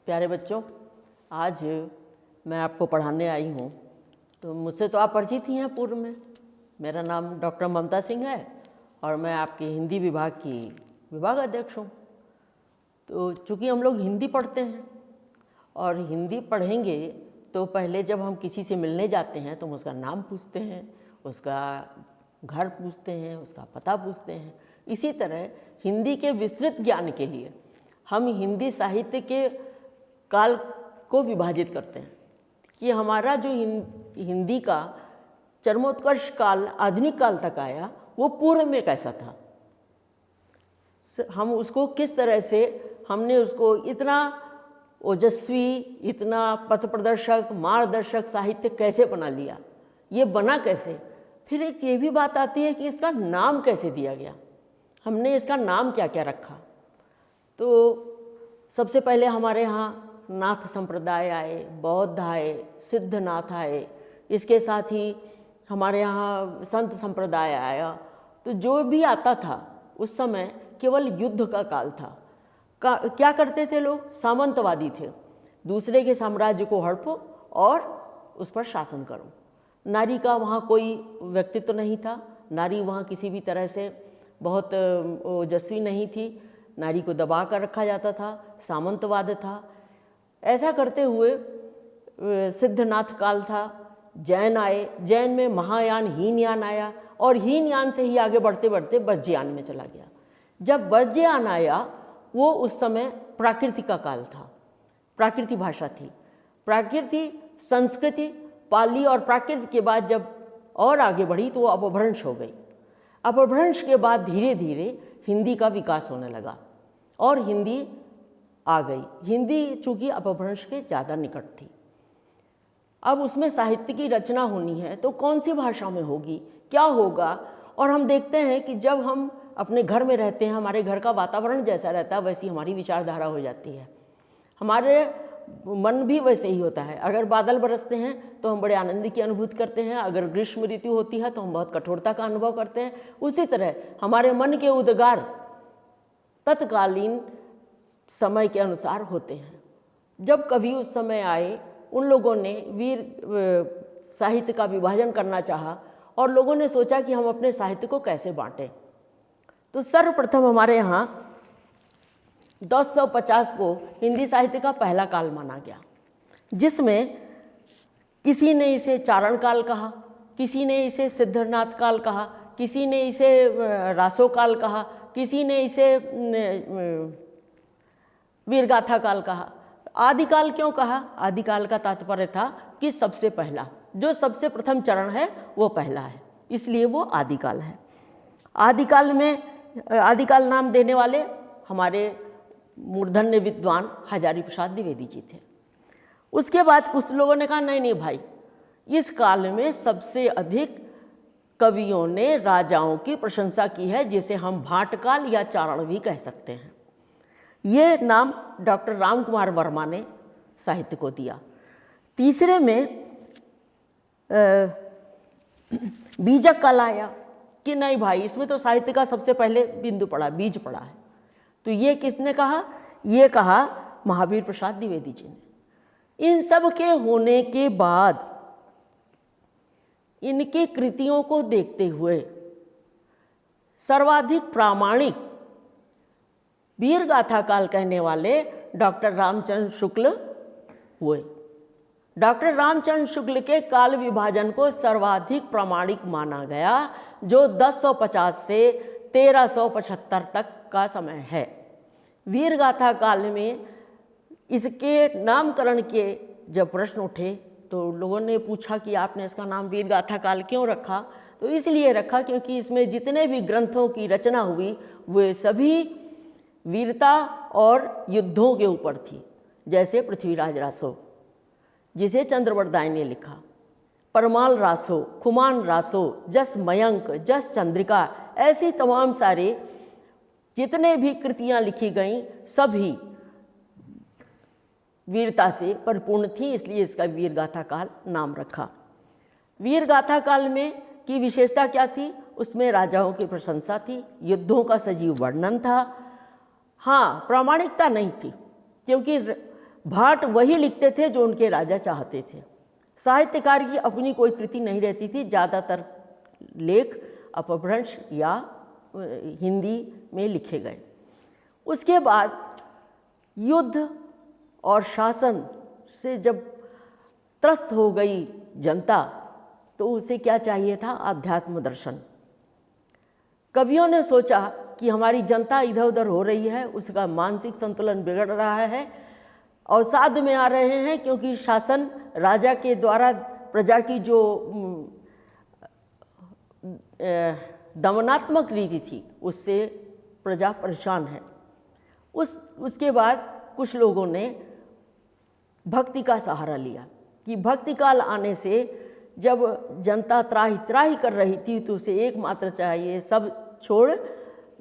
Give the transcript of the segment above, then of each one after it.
प्यारे बच्चों, आज मैं आपको पढ़ाने आई हूँ। तो मुझसे तो आप परिचित ही हैं पूर्व में। मेरा नाम डॉक्टर ममता सिंह है और मैं आपके हिंदी विभाग की विभाग अध्यक्ष हूँ। तो चूँकि हम लोग हिंदी पढ़ते हैं और हिंदी पढ़ेंगे तो पहले जब हम किसी से मिलने जाते हैं तो हम उसका नाम पूछते हैं, उसका घर पूछते हैं, उसका पता पूछते हैं। इसी तरह हिंदी के विस्तृत ज्ञान के लिए हम हिंदी साहित्य के काल को विभाजित करते हैं कि हमारा जो हिंदी का चरमोत्कर्ष काल आधुनिक काल तक आया वो पूर्व में कैसा था, हम उसको किस तरह से हमने उसको इतना ओजस्वी, इतना पथ प्रदर्शक, मार्गदर्शक साहित्य कैसे बना लिया, ये बना कैसे। फिर एक ये भी बात आती है कि इसका नाम कैसे दिया गया, हमने इसका नाम क्या क्या रखा। तो सबसे पहले हमारे यहाँ नाथ संप्रदाय आए, बौद्ध आए, सिद्धनाथ आए, इसके साथ ही हमारे यहाँ संत संप्रदाय आया। तो जो भी आता था उस समय केवल युद्ध का काल था। क्या करते थे लोग? सामंतवादी थे, दूसरे के साम्राज्य को हड़पो और उस पर शासन करो। नारी का वहाँ कोई व्यक्तित्व नहीं था, नारी वहाँ किसी भी तरह से बहुत ओजस्वी नहीं थी, नारी को दबा कर रखा जाता था, सामंतवाद था। ऐसा करते हुए सिद्धनाथ काल था, जैन आए, जैन में महायान हीनयान आया और हीनयान से ही आगे बढ़ते बढ़ते वज्रयान में चला गया। जब वज्रयान आया वो उस समय प्राकृति का काल था, प्राकृति भाषा थी। प्राकृति, संस्कृति, पाली और प्राकृत के बाद जब और आगे बढ़ी तो वो अपभ्रंश हो गई। अपभ्रंश के बाद धीरे धीरे हिंदी का विकास होने लगा और हिंदी आ गई। हिंदी चूँकि अपभ्रंश के ज़्यादा निकट थी। अब उसमें साहित्य की रचना होनी है तो कौन सी भाषा में होगी, क्या होगा। और हम देखते हैं कि जब हम अपने घर में रहते हैं, हमारे घर का वातावरण जैसा रहता है वैसी हमारी विचारधारा हो जाती है, हमारे मन भी वैसे ही होता है। अगर बादल बरसते हैं तो हम बड़े आनंद की अनुभूति करते हैं, अगर ग्रीष्म ऋतु होती है तो हम बहुत कठोरता का अनुभव करते हैं। उसी तरह हमारे मन के उद्गार तत्कालीन समय के अनुसार होते हैं। जब कभी उस समय आए, उन लोगों ने वीर साहित्य का विभाजन करना चाहा और लोगों ने सोचा कि हम अपने साहित्य को कैसे बांटें। तो सर्वप्रथम हमारे यहाँ 1050 को हिंदी साहित्य का पहला काल माना गया, जिसमें किसी ने इसे चारण काल कहा, किसी ने इसे सिद्धनाथ काल कहा, किसी ने इसे रासो काल कहा, किसी ने इसे वीरगाथा काल कहा। आदिकाल क्यों कहा? आदिकाल का तात्पर्य था कि सबसे पहला, जो सबसे प्रथम चरण है वो पहला है, इसलिए वो आदिकाल है। आदिकाल में आदिकाल नाम देने वाले हमारे मूर्धन्य विद्वान हजारी प्रसाद द्विवेदी जी थे। उसके बाद कुछ लोगों ने कहा नहीं नहीं भाई, इस काल में सबसे अधिक कवियों ने राजाओं की प्रशंसा की है, जिसे हम भाट काल या चारण भी कह सकते हैं। ये नाम डॉक्टर राम कुमार वर्मा ने साहित्य को दिया। तीसरे में बीजक काल आया कि नहीं भाई, इसमें तो साहित्य का सबसे पहले बिंदु पड़ा, बीज पड़ा है। तो ये किसने कहा? ये कहा महावीर प्रसाद द्विवेदी जी ने। इन सब के होने के बाद इनकी कृतियों को देखते हुए सर्वाधिक प्रामाणिक वीरगाथा काल कहने वाले डॉक्टर रामचंद्र शुक्ल हुए। डॉक्टर रामचंद्र शुक्ल के काल विभाजन को सर्वाधिक प्रामाणिक माना गया, जो 1050 से 1375 तक का समय है। वीरगाथा काल में इसके नामकरण के जब प्रश्न उठे तो लोगों ने पूछा कि आपने इसका नाम वीरगाथा काल क्यों रखा? तो इसलिए रखा क्योंकि इसमें जितने भी ग्रंथों की रचना हुई वे सभी वीरता और युद्धों के ऊपर थी। जैसे पृथ्वीराज रासो, जिसे चंद्रवरदाय ने लिखा, परमाल रासो, खुमान रासो, जस मयंक, जस चंद्रिका, ऐसी तमाम सारे जितने भी कृतियाँ लिखी गईं सभी वीरता से परिपूर्ण थी, इसलिए इसका वीरगाथा काल नाम रखा। वीरगाथा काल में की विशेषता क्या थी? उसमें राजाओं की प्रशंसा थी, युद्धों का सजीव वर्णन था। हाँ, प्रामाणिकता नहीं थी, क्योंकि भाट वही लिखते थे जो उनके राजा चाहते थे। साहित्यकार की अपनी कोई कृति नहीं रहती थी, ज़्यादातर लेख अपभ्रंश या हिंदी में लिखे गए। उसके बाद युद्ध और शासन से जब त्रस्त हो गई जनता तो उसे क्या चाहिए था? आध्यात्म दर्शन। कवियों ने सोचा कि हमारी जनता इधर उधर हो रही है, उसका मानसिक संतुलन बिगड़ रहा है, अवसाद में आ रहे हैं, क्योंकि शासन राजा के द्वारा प्रजा की जो दमनात्मक रीति थी उससे प्रजा परेशान है। उसके बाद कुछ लोगों ने भक्ति का सहारा लिया कि भक्ति काल आने से जब जनता त्राही त्राही कर रही थी तो उसे एकमात्र चाहिए, सब छोड़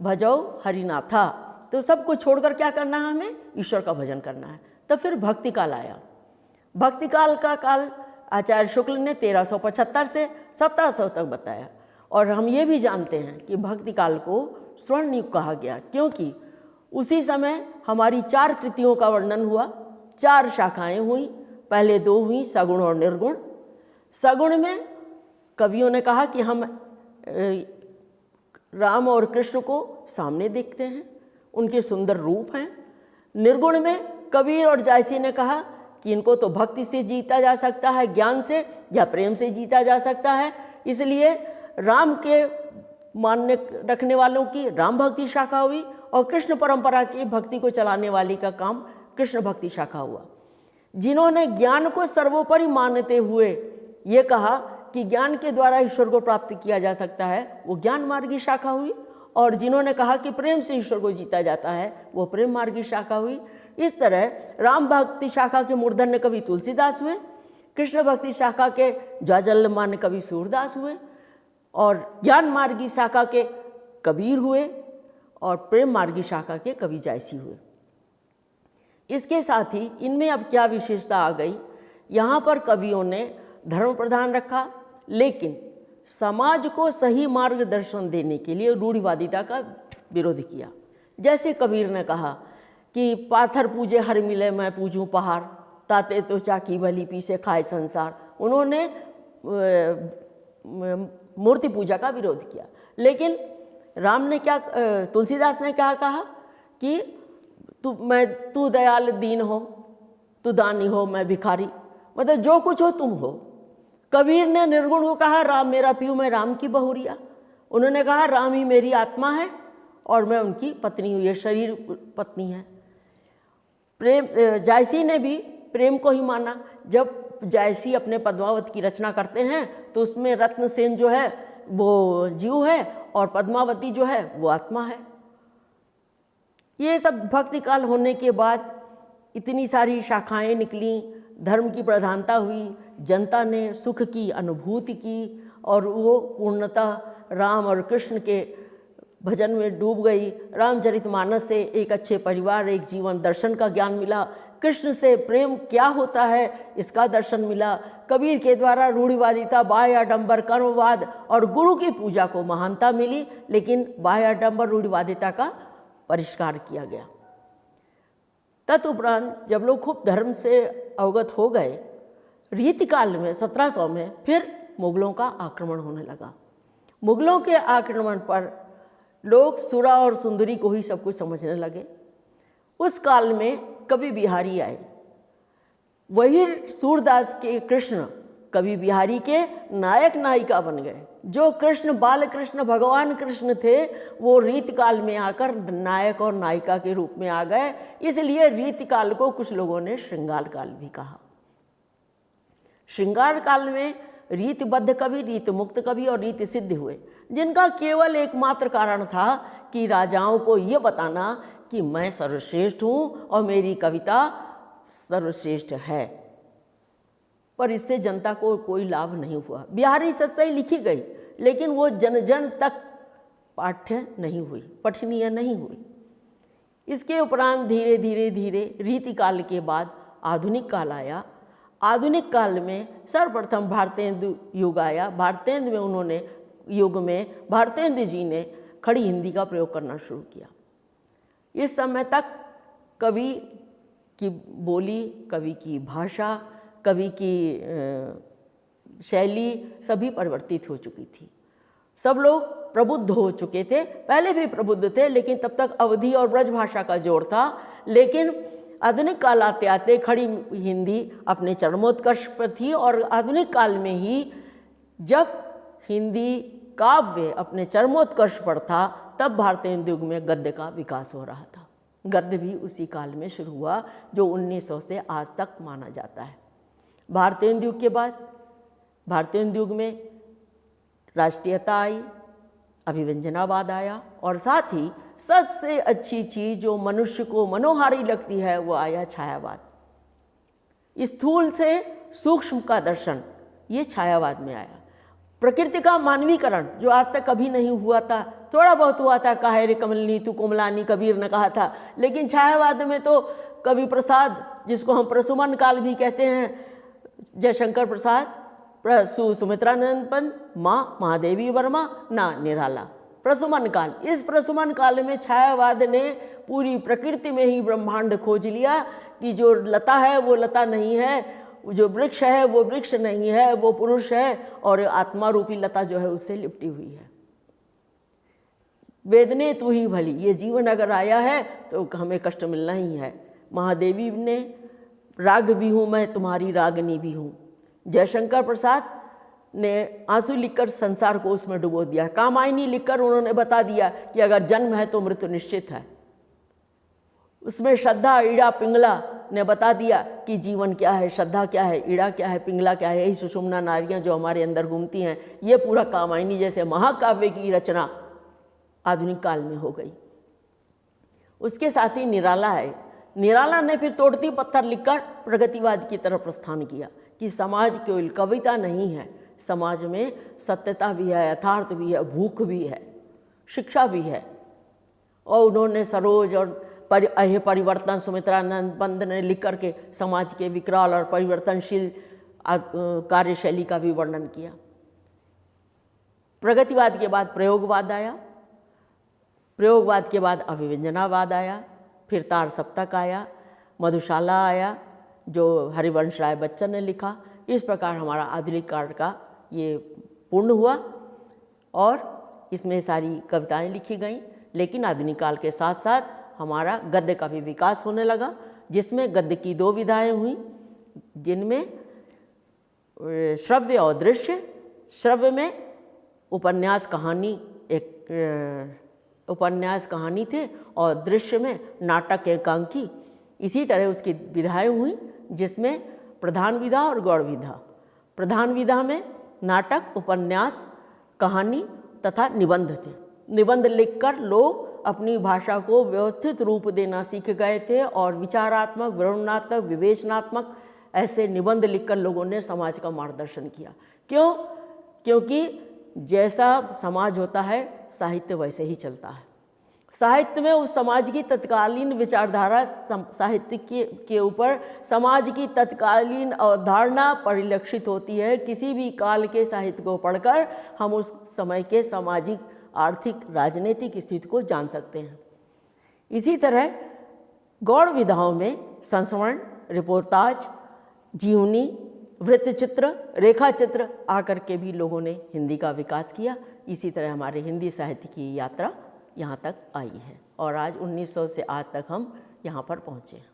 भजो हरिनाथा। तो सब कुछ छोड़कर क्या करना है? हमें ईश्वर का भजन करना है। तो फिर भक्ति काल आया। भक्ति काल का काल आचार्य शुक्ल ने 1375 से 1700 तक बताया। और हम ये भी जानते हैं कि भक्ति काल को स्वर्ण युग कहा गया, क्योंकि उसी समय हमारी 4 कृतियों का वर्णन हुआ, 4 शाखाएं हुई। पहले 2 हुई, सगुण और निर्गुण। सगुण में कवियों ने कहा कि हम राम और कृष्ण को सामने देखते हैं, उनके सुंदर रूप हैं। निर्गुण में कबीर और जायसी ने कहा कि इनको तो भक्ति से जीता जा सकता है, ज्ञान से या प्रेम से जीता जा सकता है, इसलिए राम के मानने रखने वालों की राम भक्ति शाखा हुई और कृष्ण परंपरा की भक्ति को चलाने वाली का काम कृष्ण भक्ति शाखा हुआ। जिन्होंने ज्ञान को सर्वोपरि मानते हुए ये कहा कि ज्ञान के द्वारा ईश्वर को प्राप्त किया जा सकता है, वो ज्ञान मार्गी शाखा हुई। और जिन्होंने कहा कि प्रेम से ईश्वर को जीता जाता है, वो प्रेम मार्गी शाखा हुई। इस तरह राम भक्ति शाखा के मूर्धन्य कवि तुलसीदास हुए, कृष्ण भक्ति शाखा के ज्वाजल्यमान कवि सूरदास हुए, और ज्ञान मार्गी शाखा के कबीर हुए, और प्रेम मार्गी शाखा के कवि जायसी हुए। इसके साथ ही इनमें अब क्या विशेषता आ गई? यहाँ पर कवियों ने धर्म प्रधान रखा, लेकिन समाज को सही मार्गदर्शन देने के लिए रूढ़िवादिता का विरोध किया। जैसे कबीर ने कहा कि पाथर पूजे हर मिले मैं पूजूं पहाड़, ताते तो चाकी भली पीसे खाए संसार। उन्होंने मूर्ति पूजा का विरोध किया। लेकिन राम ने क्या, तुलसीदास ने क्या कहा कि तू दयाल दीन हो, तू दानी हो, मैं भिखारी, मतलब जो कुछ हो तुम हो। कबीर ने निर्गुण को कहा राम मेरा पीऊ, मैं राम की बहुरिया। उन्होंने कहा राम ही मेरी आत्मा है और मैं उनकी पत्नी हूँ, ये शरीर पत्नी है। प्रेम जायसी ने भी प्रेम को ही माना। जब जायसी अपने पद्मावत की रचना करते हैं तो उसमें रत्नसेन जो है वो जीव है और पद्मावती जो है वो आत्मा है। ये सब भक्ति काल होने के बाद इतनी सारी शाखाएं निकली, धर्म की प्रधानता हुई, जनता ने सुख की अनुभूति की और वो पूर्णतः राम और कृष्ण के भजन में डूब गई। रामचरितमानस से एक अच्छे परिवार, एक जीवन दर्शन का ज्ञान मिला। कृष्ण से प्रेम क्या होता है इसका दर्शन मिला। कबीर के द्वारा रूढ़िवादिता, बाह्य आडंबर, कर्मवाद और गुरु की पूजा को महानता मिली, लेकिन बाह्य आडंबर रूढ़िवादिता का परिष्कार किया गया। तदुपरांत जब लोग खूब धर्म से अवगत हो गए, रीतिकाल में 1700 में फिर मुगलों का आक्रमण होने लगा। मुगलों के आक्रमण पर लोग सुरा और सुंदरी को ही सब कुछ समझने लगे। उस काल में कवि बिहारी आए। वही सूरदास के कृष्ण कवि बिहारी के नायक नायिका बन गए। जो कृष्ण बाल कृष्ण भगवान कृष्ण थे वो रीतिकाल में आकर नायक और नायिका के रूप में आ गए। इसलिए रीतिकाल को कुछ लोगों ने श्रृंगार काल भी कहा। श्रृंगार काल में रीतिबद्ध कवि, रीति मुक्त कवि और रीति सिद्ध हुए, जिनका केवल एकमात्र कारण था कि राजाओं को ये बताना कि मैं सर्वश्रेष्ठ हूँ और मेरी कविता सर्वश्रेष्ठ है। पर इससे जनता को कोई लाभ नहीं हुआ। बिहारी सच्चाई लिखी गई, लेकिन वो जन जन तक पाठ्य नहीं हुई, पठनीय नहीं हुई। इसके उपरांत धीरे धीरे धीरे रीतिकाल के बाद आधुनिक काल आया। आधुनिक काल में सर्वप्रथम भारतेंदु युग आया। भारतेंदु में उन्होंने युग में भारतेंदु जी ने खड़ी हिंदी का प्रयोग करना शुरू किया। इस समय तक कवि की बोली, कवि की भाषा, कवि की शैली सभी परिवर्तित हो चुकी थी। सब लोग प्रबुद्ध हो चुके थे, पहले भी प्रबुद्ध थे, लेकिन तब तक अवधी और ब्रज भाषा का जोर था। लेकिन आधुनिक काल आते आते खड़ी हिंदी अपने चरमोत्कर्ष पर थी, और आधुनिक काल में ही जब हिंदी काव्य अपने चरमोत्कर्ष पर था, तब भारतीय हिंदी युग में गद्य का विकास हो रहा था। गद्य भी उसी काल में शुरू हुआ जो 1900 से आज तक माना जाता है। भारतीय हिंदी युग के बाद भारतीय हिंदी युग में राष्ट्रीयता आई, अभिव्यंजनावाद आया, और साथ ही सबसे अच्छी चीज़ जो मनुष्य को मनोहारी लगती है वो आया छायावाद। स्थूल से सूक्ष्म का दर्शन ये छायावाद में आया। प्रकृति का मानवीकरण जो आज तक कभी नहीं हुआ था, थोड़ा बहुत हुआ था, काहे रे कमलनी तू कोमलानी कबीर ने कहा था, लेकिन छायावाद में तो कवि प्रसाद, जिसको हम प्रसुमन काल भी कहते हैं, जयशंकर प्रसाद, सुमित्रानंद पंत, माँ महादेवी वर्मा, ना निराला, प्रसुमन काल। इस प्रसुमन काल में छायावाद ने पूरी प्रकृति में ही ब्रह्मांड खोज लिया कि जो लता है वो लता नहीं है, जो वृक्ष है वो वृक्ष नहीं है, वो पुरुष है, और आत्मा रूपी लता जो है उससे लिपटी हुई है। वेदने तू ही भली, ये जीवन अगर आया है तो हमें कष्ट मिलना ही है। महादेवी ने राग भी हूँ मैं, तुम्हारी रागनी भी हूँ। जयशंकर प्रसाद ने आंसू लिखकर संसार को उसमें डुबो दिया। कामायनी लिखकर उन्होंने बता दिया कि अगर जन्म है तो मृत्यु निश्चित है। उसमें श्रद्धा, ईड़ा, पिंगला ने बता दिया कि जीवन क्या है, श्रद्धा क्या है, ईड़ा क्या है, पिंगला क्या है, यही सुषुम्ना नारियां जो हमारे अंदर घूमती हैं। ये पूरा कामायनी जैसे महाकाव्य की रचना आधुनिक काल में हो गई। उसके साथ ही निराला है। निराला ने फिर तोड़ती पत्थर लिखकर प्रगतिवाद की तरफ प्रस्थान किया कि समाज केवल कविता नहीं है, समाज में सत्यता भी है, यथार्थ भी है, भूख भी है, शिक्षा भी है। और उन्होंने सरोज और परिवर्तन, सुमित्रानंद पंत ने लिख करके समाज के विकराल और परिवर्तनशील कार्यशैली का भी वर्णन किया। प्रगतिवाद के बाद प्रयोगवाद आया, प्रयोगवाद के बाद अभिव्यंजनावाद आया, फिर तार सप्तक आया, मधुशाला आया जो हरिवंश राय बच्चन ने लिखा। इस प्रकार हमारा आधुनिक काल का ये पूर्ण हुआ और इसमें सारी कविताएं लिखी गईं। लेकिन आधुनिक काल के साथ साथ हमारा गद्य का भी विकास होने लगा, जिसमें गद्य की दो विधाएं हुई, जिनमें श्रव्य और दृश्य। श्रव्य में उपन्यास कहानी, एक उपन्यास कहानी थे, और दृश्य में नाटक एकांकी। इसी तरह उसकी विधाएं हुई, जिसमें प्रधान विधा और गौड़ विधा। प्रधान विधा में नाटक, उपन्यास, कहानी तथा निबंध थे। निबंध लिखकर लोग अपनी भाषा को व्यवस्थित रूप देना सीख गए थे, और विचारात्मक, वर्णनात्मक, विवेचनात्मक ऐसे निबंध लिखकर लोगों ने समाज का मार्गदर्शन किया। क्यों? क्योंकि जैसा समाज होता है साहित्य वैसे ही चलता है। साहित्य में उस समाज की तत्कालीन विचारधारा, साहित्य के ऊपर समाज की तत्कालीन अवधारणा परिलक्षित होती है। किसी भी काल के साहित्य को पढ़कर हम उस समय के सामाजिक, आर्थिक, राजनीतिक स्थिति को जान सकते हैं। इसी तरह गौड़ विधाओं में संस्मरण, रिपोर्टाज, जीवनी, वृत्तचित्र, रेखाचित्र आकर के भी लोगों ने हिंदी का विकास किया। इसी तरह हमारे हिंदी साहित्य की यात्रा यहाँ तक आई है, और आज 1900 से आज तक हम यहाँ पर पहुँचे हैं।